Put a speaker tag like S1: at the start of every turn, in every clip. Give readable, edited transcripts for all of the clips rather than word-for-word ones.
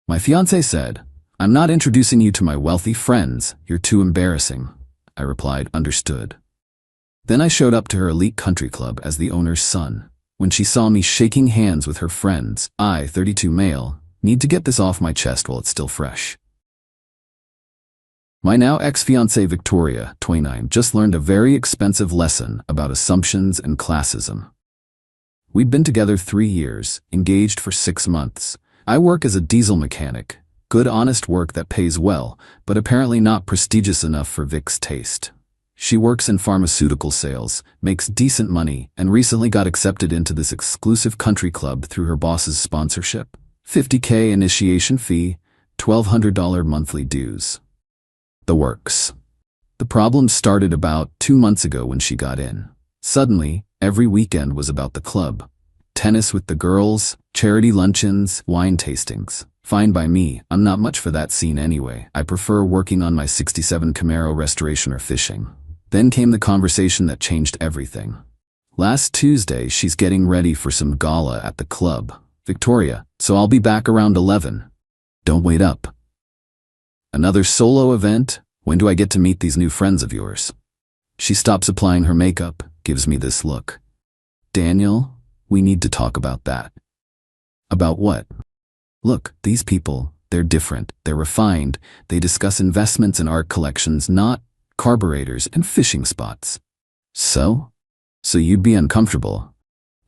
S1: My fiancé said, "I'm not introducing you to my wealthy friends. You're too embarrassing." I replied, "Understood." Then I showed up to her elite country club as the owner's son. When she saw me shaking hands with her friends, I, 32 male, need to get this off my chest while it's still fresh. My now ex-fiancée Victoria, 29, just learned a very expensive lesson about assumptions and classism. We'd been together 3 years, engaged for 6 months. I work as a diesel mechanic, good honest work that pays well, but apparently not prestigious enough for Vic's taste. She works in pharmaceutical sales, makes decent money, and recently got accepted into this exclusive country club through her boss's sponsorship. $50K initiation fee, $1,200 monthly dues. The works. The problem started about 2 months ago when she got in. Suddenly, every weekend was about the club. Tennis with the girls, charity luncheons, wine tastings. Fine by me, I'm not much for that scene anyway. I prefer working on my '67 Camaro restoration or fishing. Then came the conversation that changed everything. Last Tuesday, she's getting ready for some gala at the club. "Victoria, so I'll be back around 11. Don't wait up." "Another solo event? When do I get to meet these new friends of yours?" She stops applying her makeup, gives me this look. "Daniel, we need to talk about that." "About what?" "Look, these people, they're different, they're refined, they discuss investments in art collections, not carburetors and fishing spots." So you'd be uncomfortable.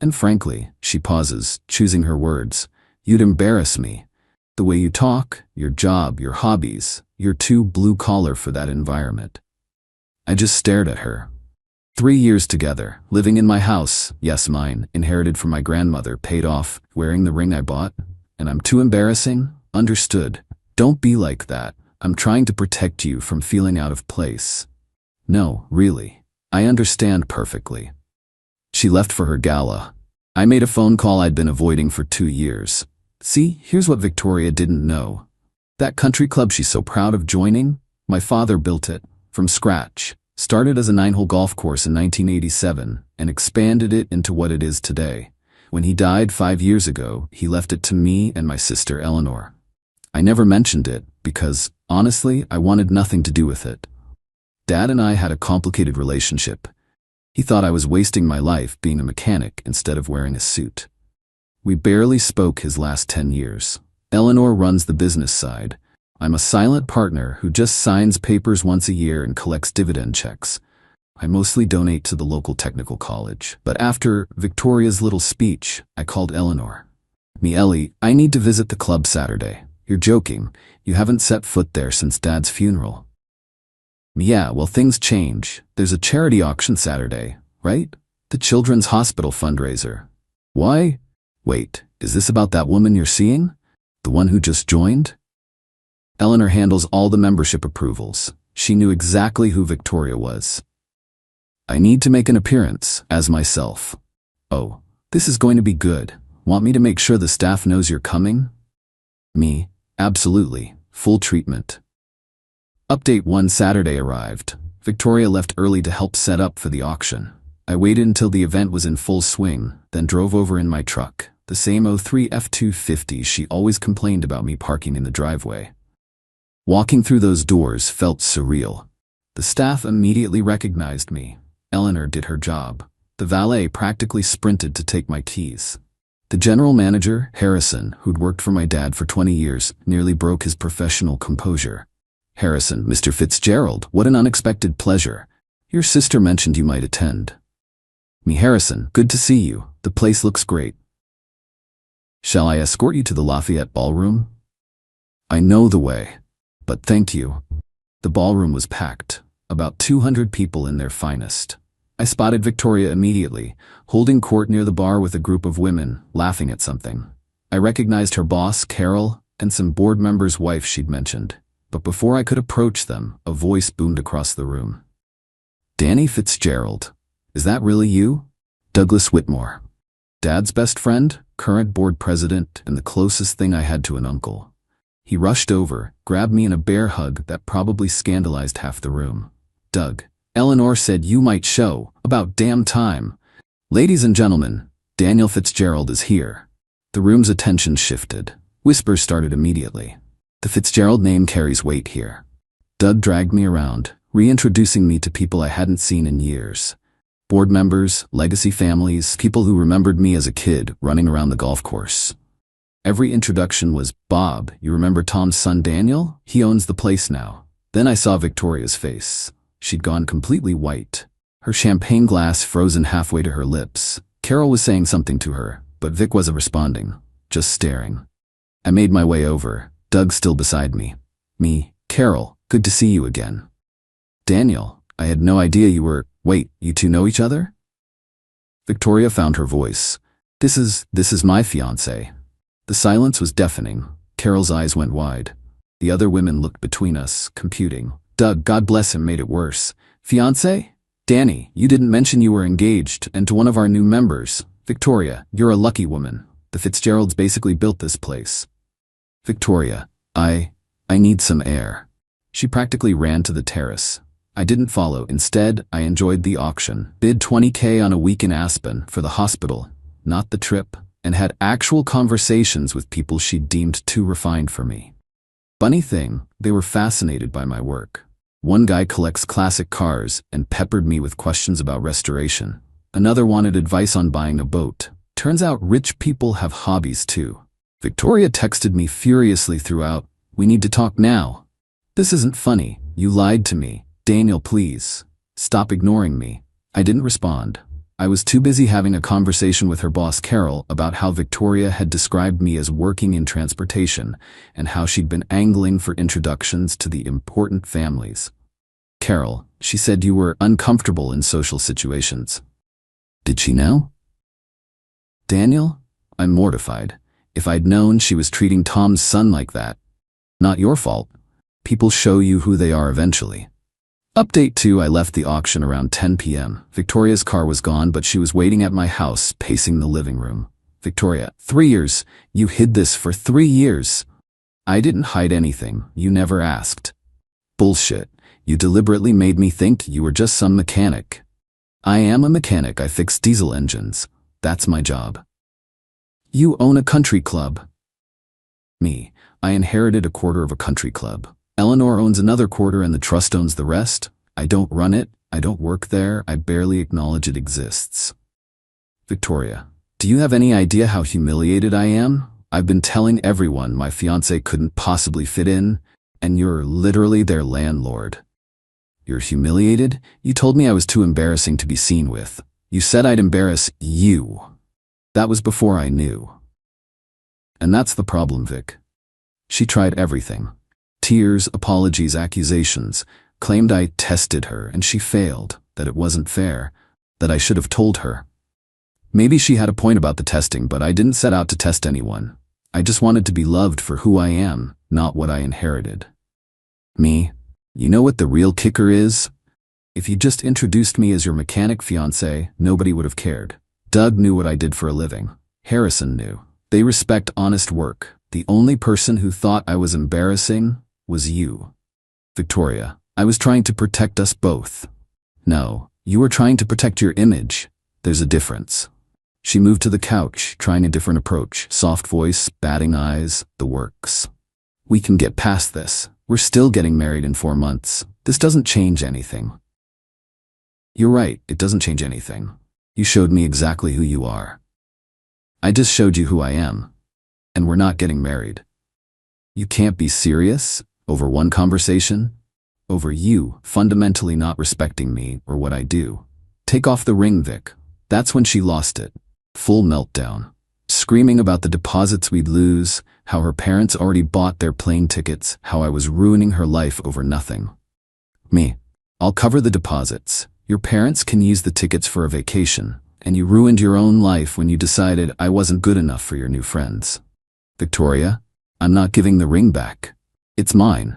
S1: And frankly," she pauses, choosing her words, "you'd embarrass me. The way you talk, your job, your hobbies, you're too blue-collar for that environment." I just stared at her. 3 years together, living in my house, yes mine, inherited from my grandmother, paid off, wearing the ring I bought, and I'm too embarrassing? Understood. Don't be like that. I'm trying to protect you from feeling out of place. No, really. I understand perfectly. She left for her gala. I made a phone call I'd been avoiding for 2 years. See, here's what Victoria didn't know. That country club she's so proud of joining, my father built it, from scratch. Started as a 9-hole golf course in 1987 and expanded it into what it is today. When he died 5 years ago, he left it to me and my sister Eleanor. I never mentioned it because, honestly, I wanted nothing to do with it. Dad and I had a complicated relationship. He thought I was wasting my life being a mechanic instead of wearing a suit. We barely spoke his last 10 years. Eleanor runs the business side. I'm a silent partner who just signs papers once a year and collects dividend checks. I mostly donate to the local technical college. But after Victoria's little speech, I called Eleanor. "Me Ellie, I need to visit the club Saturday." "You're joking. You haven't set foot there since Dad's funeral." "Yeah, well, things change. There's a charity auction Saturday, right? The Children's Hospital fundraiser." "Why? Wait, is this about that woman you're seeing? The one who just joined?" Eleanor handles all the membership approvals. She knew exactly who Victoria was. "I need to make an appearance, as myself." "Oh, this is going to be good. Want me to make sure the staff knows you're coming?" "Me? Absolutely. Full treatment." Update 1: Saturday arrived. Victoria left early to help set up for the auction. I waited until the event was in full swing, then drove over in my truck, the same '03 F-250 she always complained about me parking in the driveway. Walking through those doors felt surreal. The staff immediately recognized me. Eleanor did her job. The valet practically sprinted to take my keys. The general manager, Harrison, who'd worked for my dad for 20 years, nearly broke his professional composure. "Harrison, Mr. Fitzgerald, what an unexpected pleasure. Your sister mentioned you might attend." "Me Harrison, good to see you. The place looks great. Shall I escort you to the Lafayette Ballroom?" "I know the way, but thank you." The ballroom was packed, about 200 people in their finest. I spotted Victoria immediately, holding court near the bar with a group of women, laughing at something. I recognized her boss, Carol, and some board member's wife she'd mentioned. But before I could approach them, a voice boomed across the room. "Danny Fitzgerald. Is that really you?" "Douglas Whitmore. Dad's best friend, current board president, and the closest thing I had to an uncle." He rushed over, grabbed me in a bear hug that probably scandalized half the room. "Doug, Eleanor said you might show. About damn time. Ladies and gentlemen, Daniel Fitzgerald is here." The room's attention shifted. Whispers started immediately. The Fitzgerald name carries weight here. Doug dragged me around, reintroducing me to people I hadn't seen in years. Board members, legacy families, people who remembered me as a kid running around the golf course. Every introduction was, "Bob, you remember Tom's son Daniel? He owns the place now." Then I saw Victoria's face. She'd gone completely white. Her champagne glass frozen halfway to her lips. Carol was saying something to her, but Vic wasn't responding, just staring. I made my way over, Doug still beside me. "Me, Carol, good to see you again." "Daniel, I had no idea you were—" "Wait, you two know each other?" Victoria found her voice. This is my fiancé." The silence was deafening. Carol's eyes went wide. The other women looked between us, computing. Doug, God bless him, made it worse. "Fiancé? Danny, you didn't mention you were engaged, and to one of our new members. Victoria, you're a lucky woman. The Fitzgeralds basically built this place." "Victoria, I need some air." She practically ran to the terrace. I didn't follow. Instead, I enjoyed the auction, bid $20K on a week in Aspen for the hospital, not the trip, and had actual conversations with people she deemed too refined for me. Funny thing, they were fascinated by my work. One guy collects classic cars and peppered me with questions about restoration. Another wanted advice on buying a boat. Turns out rich people have hobbies too. Victoria texted me furiously throughout, "We need to talk now." "This isn't funny. You lied to me. Daniel, please. Stop ignoring me." I didn't respond. I was too busy having a conversation with her boss Carol about how Victoria had described me as working in transportation and how she'd been angling for introductions to the important families. "Carol, she said you were uncomfortable in social situations." "Did she know?" "Daniel, I'm mortified. If I'd known she was treating Tom's son like that." "Not your fault. People show you who they are eventually." Update 2: I left the auction around 10 p.m. Victoria's car was gone, but she was waiting at my house, pacing the living room. "Victoria, 3 years. You hid this for 3 years." "I didn't hide anything. You never asked." "Bullshit. You deliberately made me think you were just some mechanic." "I am a mechanic. I fix diesel engines. That's my job." "You own a country club." "Me. I inherited a quarter of a country club. Eleanor owns another quarter and the trust owns the rest. I don't run it. I don't work there. I barely acknowledge it exists." "Victoria, do you have any idea how humiliated I am? I've been telling everyone my fiancé couldn't possibly fit in, and you're literally their landlord." "You're humiliated? You told me I was too embarrassing to be seen with. You said I'd embarrass you. That was before I knew." And that's the problem, Vic. She tried everything. Tears, apologies, accusations, claimed I tested her and she failed, that it wasn't fair, that I should have told her. Maybe she had a point about the testing, but I didn't set out to test anyone. I just wanted to be loved for who I am, not what I inherited. Me, you know what the real kicker is? If you just introduced me as your mechanic fiancé, nobody would have cared. Doug knew what I did for a living. Harrison knew. They respect honest work. The only person who thought I was embarrassing was you. Victoria, I was trying to protect us both. No, you were trying to protect your image. There's a difference. She moved to the couch, trying a different approach. Soft voice, batting eyes, the works. "We can get past this. We're still getting married in 4 months. This doesn't change anything." "You're right, it doesn't change anything. You showed me exactly who you are. I just showed you who I am. And we're not getting married." "You can't be serious? Over one conversation? Over you fundamentally not respecting me or what I do? Take off the ring, Vic." That's when she lost it. Full meltdown. Screaming about the deposits we'd lose, how her parents already bought their plane tickets, how I was ruining her life over nothing. Me, "I'll cover the deposits. Your parents can use the tickets for a vacation, and you ruined your own life when you decided I wasn't good enough for your new friends." "Victoria, I'm not giving the ring back. It's mine."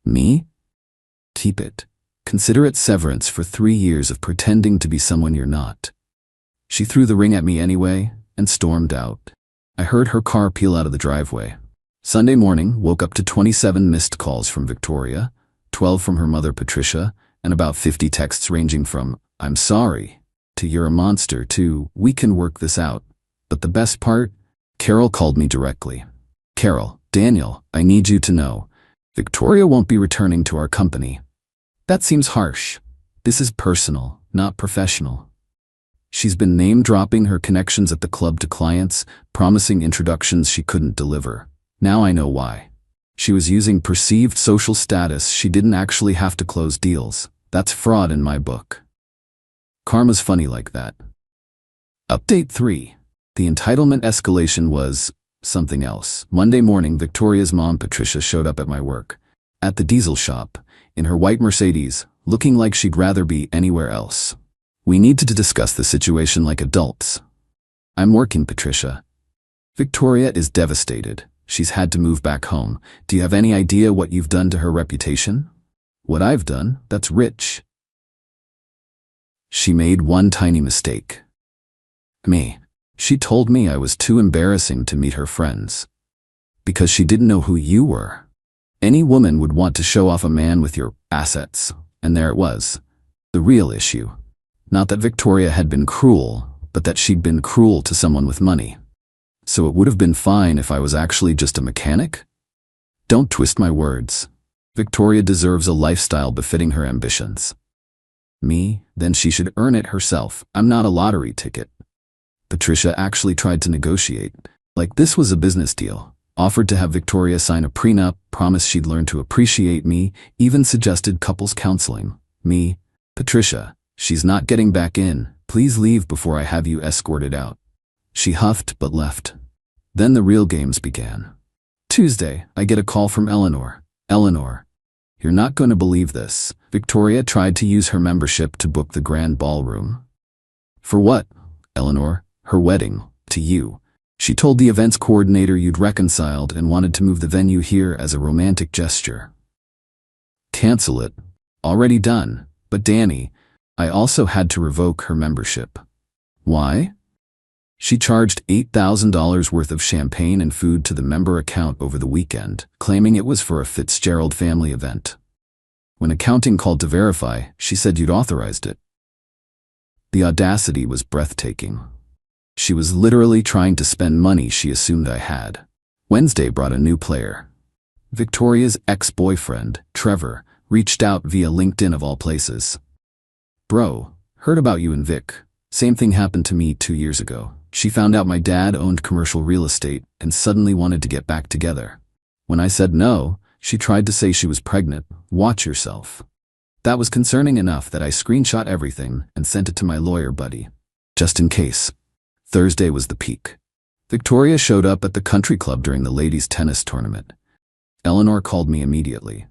S1: "Me? Keep it. Consider it severance for 3 years of pretending to be someone you're not." She threw the ring at me anyway and stormed out. I heard her car peel out of the driveway. Sunday morning, woke up to 27 missed calls from Victoria, 12 from her mother Patricia, and about 50 texts ranging from "I'm sorry" to "You're a monster" to "We can work this out." But the best part? Carol called me directly. Carol, Daniel, I need you to know. Victoria won't be returning to our company. That seems harsh. This is personal, not professional. She's been name-dropping her connections at the club to clients, promising introductions she couldn't deliver. Now I know why. She was using perceived social status. She didn't actually have to close deals. That's fraud in my book. Karma's funny like that. Update 3. The entitlement escalation was something else. Monday morning, Victoria's mom, Patricia, showed up at my work, at the diesel shop, in her white Mercedes, looking like she'd rather be anywhere else. We need to discuss the situation like adults. I'm working, Patricia. Victoria is devastated. She's had to move back home. Do you have any idea what you've done to her reputation? What I've done, that's rich. She made one tiny mistake. Me. She told me I was too embarrassing to meet her friends. Because she didn't know who you were. Any woman would want to show off a man with your assets, and there it was. The real issue. Not that Victoria had been cruel, but that she'd been cruel to someone with money. So it would have been fine if I was actually just a mechanic? Don't twist my words. Victoria deserves a lifestyle befitting her ambitions. Me? Then she should earn it herself. I'm not a lottery ticket. Patricia actually tried to negotiate, like this was a business deal, offered to have Victoria sign a prenup, promised she'd learn to appreciate me, even suggested couples counseling. Me? Patricia, she's not getting back in. Please leave before I have you escorted out. She huffed but left. Then the real games began. Tuesday, I get a call from Eleanor. Eleanor, you're not going to believe this. Victoria tried to use her membership to book the grand ballroom. For what, Eleanor? Her wedding, to you. She told the events coordinator you'd reconciled and wanted to move the venue here as a romantic gesture. Cancel it. Already done. But Danny, I also had to revoke her membership. Why? She charged $8,000 worth of champagne and food to the member account over the weekend, claiming it was for a Fitzgerald family event. When accounting called to verify, she said you'd authorized it. The audacity was breathtaking. She was literally trying to spend money she assumed I had. Wednesday brought a new player. Victoria's ex-boyfriend, Trevor, reached out via LinkedIn of all places. Bro, heard about you and Vic. Same thing happened to me 2 years ago. She found out my dad owned commercial real estate and suddenly wanted to get back together. When I said no, she tried to say she was pregnant. Watch yourself. That was concerning enough that I screenshot everything and sent it to my lawyer buddy. Just in case. Thursday was the peak. Victoria showed up at the country club during the ladies' tennis tournament. Eleanor called me immediately.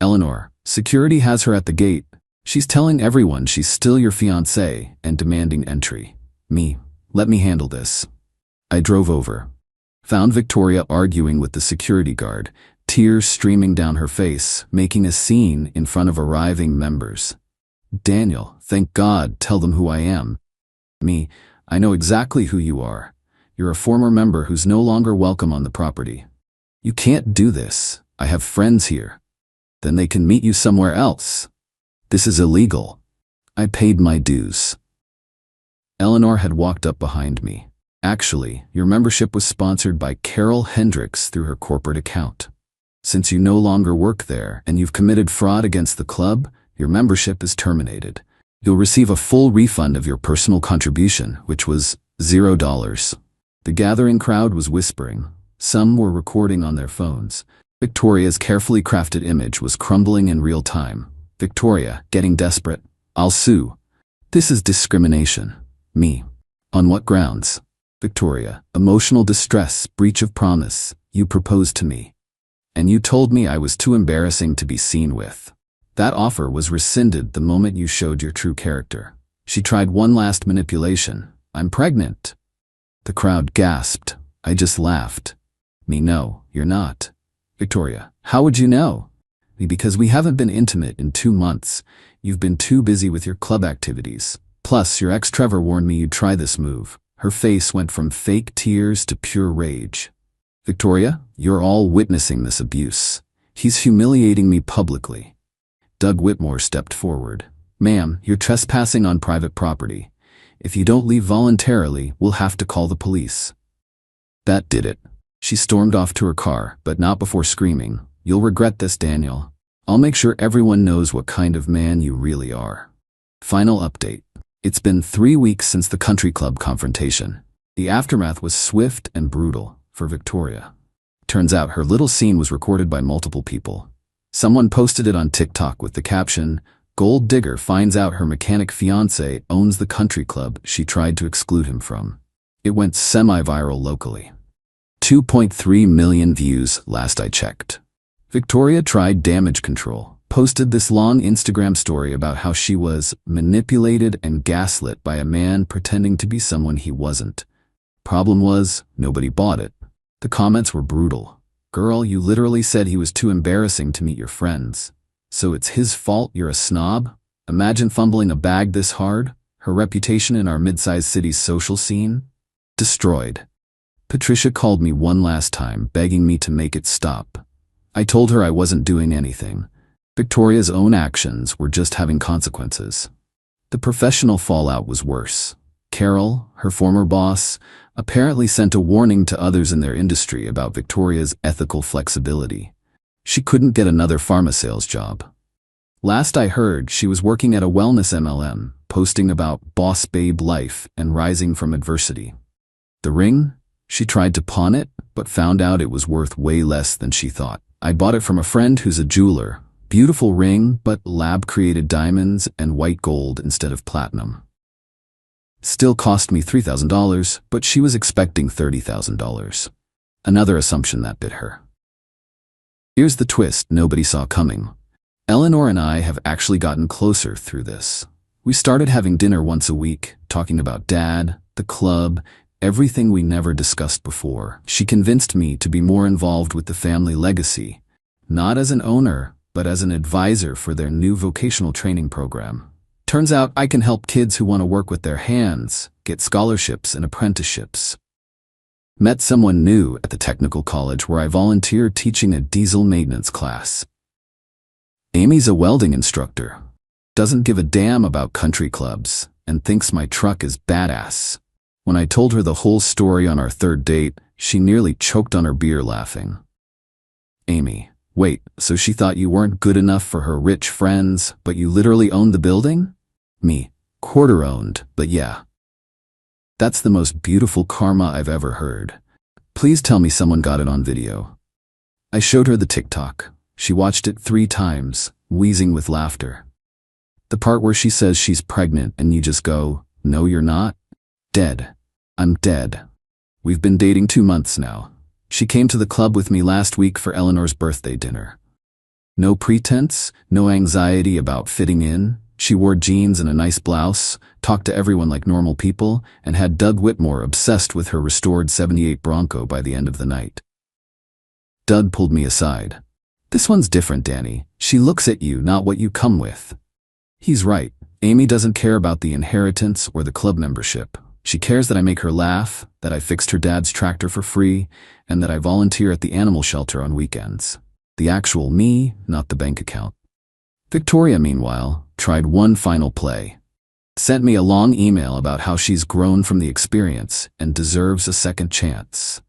S1: Eleanor, security has her at the gate. She's telling everyone she's still your fiancée and demanding entry. Me, let me handle this. I drove over. Found Victoria arguing with the security guard, tears streaming down her face, making a scene in front of arriving members. Daniel, thank God, tell them who I am. Me, I know exactly who you are. You're a former member who's no longer welcome on the property. You can't do this. I have friends here. Then they can meet you somewhere else. This is illegal. I paid my dues. Eleanor had walked up behind me. Actually, your membership was sponsored by Carol Hendricks through her corporate account. Since you no longer work there and you've committed fraud against the club, your membership is terminated. You'll receive a full refund of your personal contribution, which was $0. The gathering crowd was whispering. Some were recording on their phones. Victoria's carefully crafted image was crumbling in real time. Victoria, getting desperate. I'll sue. This is discrimination. Me. On what grounds? Victoria, emotional distress, breach of promise. You proposed to me. And you told me I was too embarrassing to be seen with. That offer was rescinded the moment you showed your true character. She tried one last manipulation. I'm pregnant. The crowd gasped. I just laughed. Me, no, you're not. Victoria, how would you know? Me, because we haven't been intimate in 2 months. You've been too busy with your club activities. Plus, your ex Trevor warned me you'd try this move. Her face went from fake tears to pure rage. Victoria, you're all witnessing this abuse. He's humiliating me publicly. Doug Whitmore stepped forward. Ma'am, you're trespassing on private property. If you don't leave voluntarily, we'll have to call the police. That did it. She stormed off to her car, but not before screaming, "You'll regret this, Daniel. I'll make sure everyone knows what kind of man you really are." Final update. It's been 3 weeks since the country club confrontation. The aftermath was swift and brutal for Victoria. Turns out her little scene was recorded by multiple people. Someone posted it on TikTok with the caption, "Gold digger finds out her mechanic fiancé owns the country club she tried to exclude him from." It went semi-viral locally. 2.3 million views last I checked. Victoria tried damage control, posted this long Instagram story about how she was manipulated and gaslit by a man pretending to be someone he wasn't. Problem was, nobody bought it. The comments were brutal. "Girl, you literally said he was too embarrassing to meet your friends. So it's his fault you're a snob? Imagine fumbling a bag this hard." Her reputation in our mid-sized city's social scene? Destroyed. Patricia called me one last time, begging me to make it stop. I told her I wasn't doing anything. Victoria's own actions were just having consequences. The professional fallout was worse. Carol, her former boss, apparently sent a warning to others in their industry about Victoria's ethical flexibility. She couldn't get another pharma sales job. Last I heard, she was working at a wellness MLM, posting about boss babe life and rising from adversity. The ring? She tried to pawn it, but found out it was worth way less than she thought. I bought it from a friend who's a jeweler. Beautiful ring, but lab-created diamonds and white gold instead of platinum. Still cost me $3,000, but she was expecting $30,000. Another assumption that bit her. Here's the twist nobody saw coming. Eleanor and I have actually gotten closer through this. We started having dinner once a week, talking about Dad, the club, everything we never discussed before. She convinced me to be more involved with the family legacy, not as an owner, but as an advisor for their new vocational training program. Turns out I can help kids who want to work with their hands get scholarships and apprenticeships. Met someone new at the technical college where I volunteer teaching a diesel maintenance class. Amy's a welding instructor, doesn't give a damn about country clubs, and thinks my truck is badass. When I told her the whole story on our third date, she nearly choked on her beer laughing. Amy, wait, so she thought you weren't good enough for her rich friends, but you literally owned the building? Me, quarter-owned, but yeah. That's the most beautiful karma I've ever heard. Please tell me someone got it on video. I showed her the TikTok. She watched it 3 times, wheezing with laughter. The part where she says she's pregnant and you just go, "No, you're not." Dead. I'm dead. We've been dating 2 months now. She came to the club with me last week for Eleanor's birthday dinner. No pretense, no anxiety about fitting in. She wore jeans and a nice blouse, talked to everyone like normal people, and had Doug Whitmore obsessed with her restored '78 Bronco by the end of the night. Doug pulled me aside. "This one's different, Danny. She looks at you, not what you come with." He's right. Amy doesn't care about the inheritance or the club membership. She cares that I make her laugh, that I fixed her dad's tractor for free, and that I volunteer at the animal shelter on weekends. The actual me, not the bank account. Victoria, meanwhile, tried one final play. Sent me a long email about how she's grown from the experience and deserves a second chance.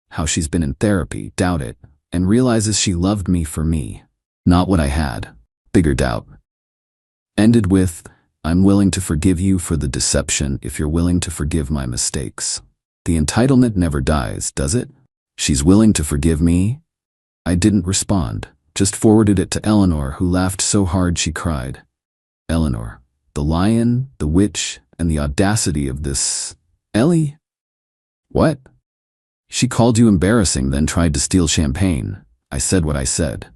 S1: How she's been in therapy, doubt it, and realizes she loved me for me, not what I had. Bigger doubt. Ended with, "I'm willing to forgive you for the deception if you're willing to forgive my mistakes." The entitlement never dies, does it? She's willing to forgive me? I didn't respond, just forwarded it to Eleanor, who laughed so hard she cried. Eleanor, the lion, the witch, and the audacity of this. Ellie? What? She called you embarrassing, then tried to steal champagne. I said what I said.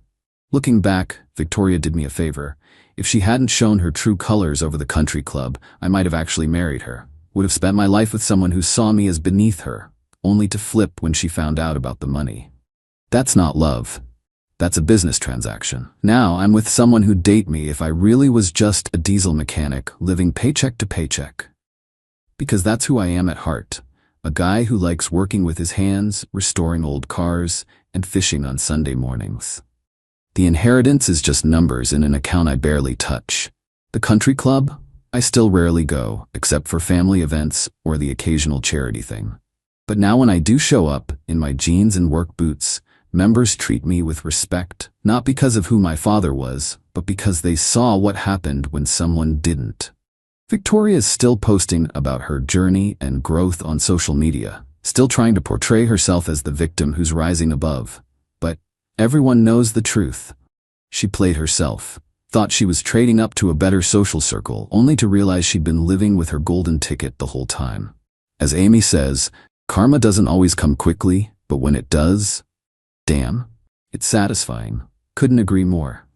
S1: Looking back, Victoria did me a favor. If she hadn't shown her true colors over the country club, I might have actually married her. Would have spent my life with someone who saw me as beneath her, only to flip when she found out about the money. That's not love. That's a business transaction. Now I'm with someone who'd date me if I really was just a diesel mechanic living paycheck to paycheck. Because that's who I am at heart. A guy who likes working with his hands, restoring old cars, and fishing on Sunday mornings. The inheritance is just numbers in an account I barely touch. The country club? I still rarely go, except for family events or the occasional charity thing. But now when I do show up in my jeans and work boots, members treat me with respect, not because of who my father was, but because they saw what happened when someone didn't. Victoria is still posting about her journey and growth on social media, still trying to portray herself as the victim who's rising above. But everyone knows the truth. She played herself, thought she was trading up to a better social circle, only to realize she'd been living with her golden ticket the whole time. As Amy says, karma doesn't always come quickly, but when it does, damn, it's satisfying. Couldn't agree more.